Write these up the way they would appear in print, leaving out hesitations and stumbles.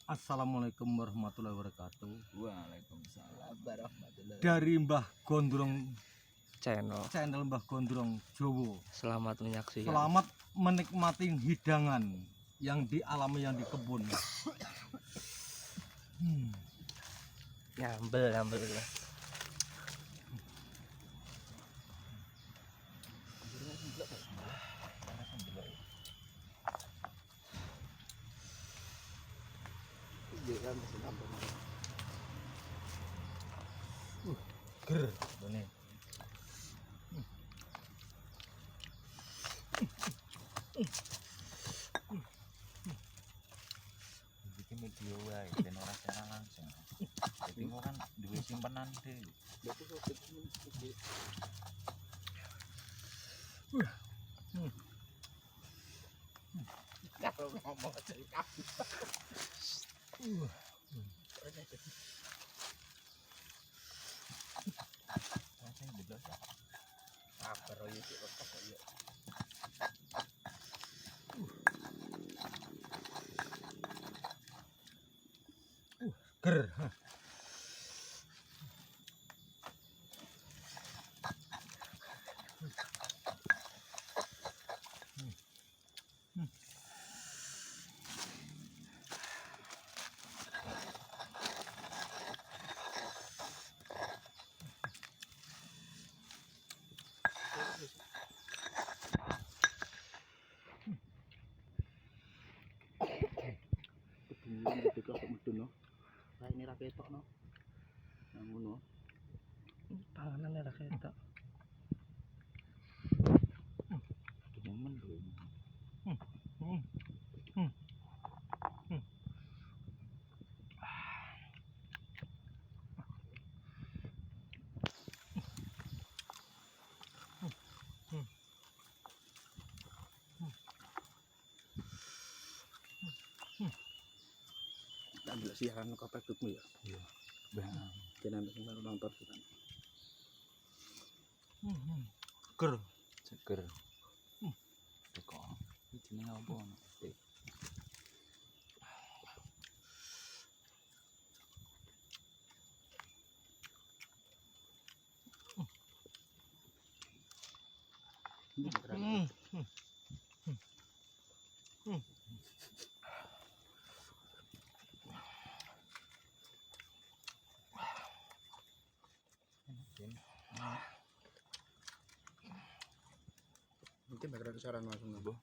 Assalamualaikum warahmatullahi wabarakatuh. Waalaikumsalam warahmatullahi. Dari Mbah Gondrong channel Mbah Gondrong Jowo. selamat menyaksikan. Selamat menikmati hidangan yang dialami yang di kebun. Nyambel Ger, ini. Bikin video wae ben ora secara langsung. Jadi gua kan duwe simpenan dhewe. Kalau ngomong cerita. Rasanya jelas ya. Apa royo sih kok ya. Ger. Ini ra ketok no. Nang ngono. Panganan ra ketok. Demen lho. Ambil siaran kok pedutmu ya. Iya. Bang, Kena nonton kita. Ger. seger. Teko. Iki jenenge apa ono? Mungkin bakal saran langsung Bu.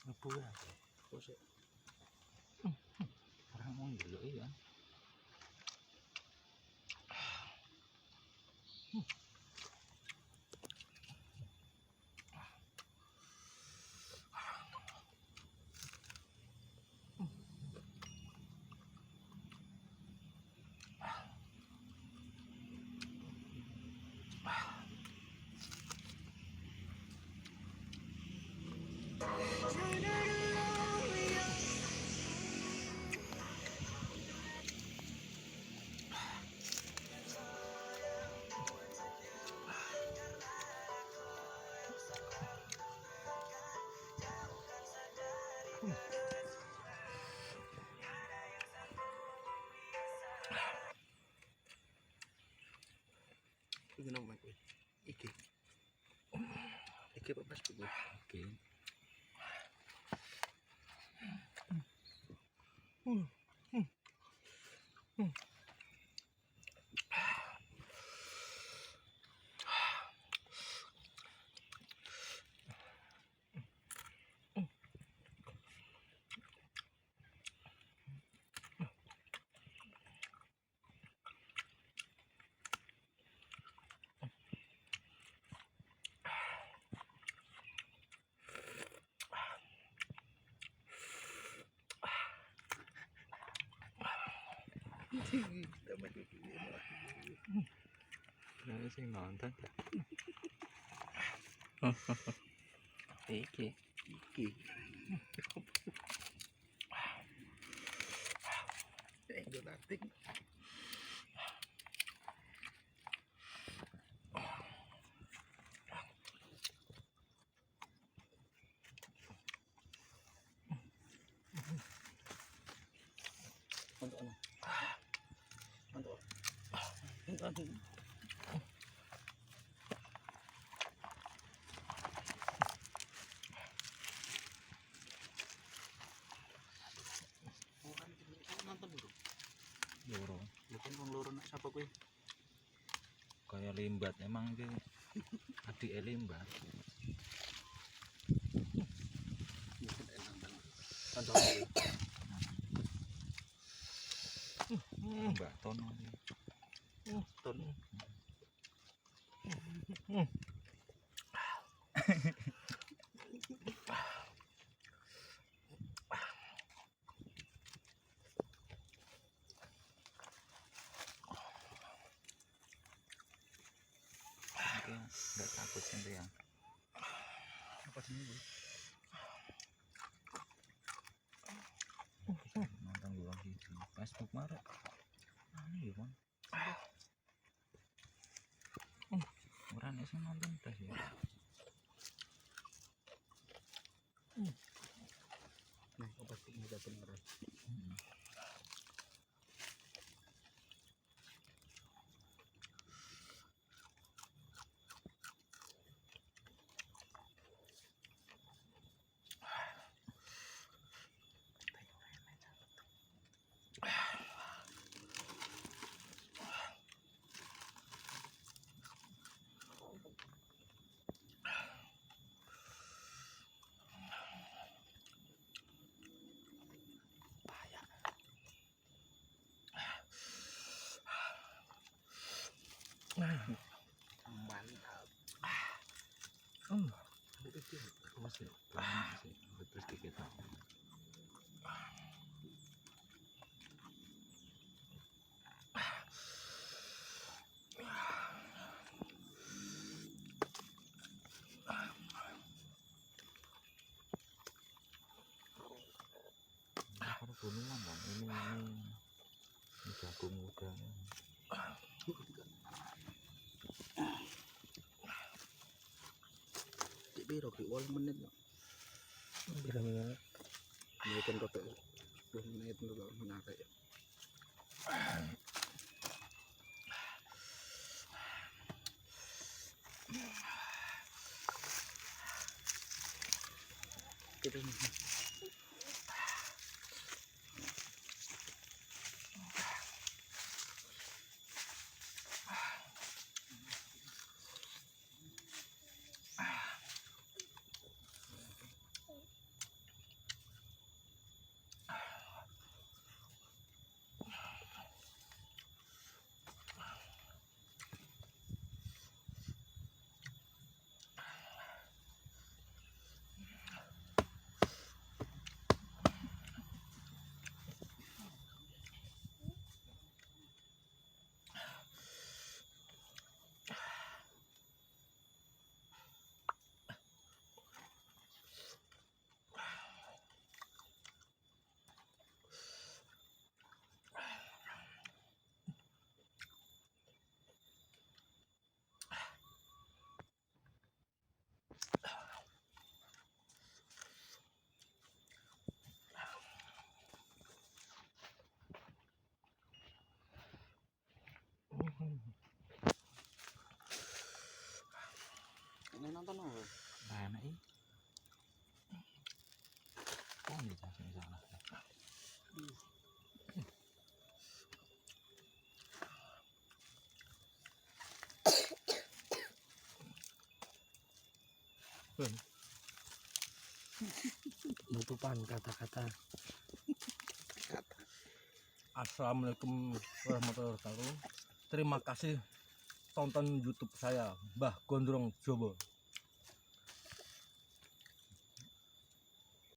Apa ya? Kosek. Orang mau ndelok ya. Iki nang mek. Iki. Iki apa pas Bu? Oke. Kita main iki. Nah, sing nonton. Iki. Iki. Gue nating. Untuk ano? Untuk. Untuk. Nonton dulu. Loro. Bukan wong loro nak sapa kowe? Kayak limbat emang iki. Adik limbat. Bukan enak banget. Tonton kowe. Mbak Tono iki. Ton. Oke, enggak takut sendiri ya. Apa sih ini? Nonton dulu di Facebook marah. Ini ya kan. Orang itu nonton tes ya. Nah, apa sih ini udah bener. Mantap. Masih terus dikit. Kalau gunungan bang, ini jagung muda. Cik biro ki 8 menit. Bira menit. Ini kan kok 10 menit dulu menarik. Kita ini nonton apa? Nah, enak ini. Oh, ini jasnya salah. Penutupan kata-kata. Assalamualaikum warahmatullahi wabarakatuh. Terima kasih tonton YouTube saya, Mbah Gondrong Jowo.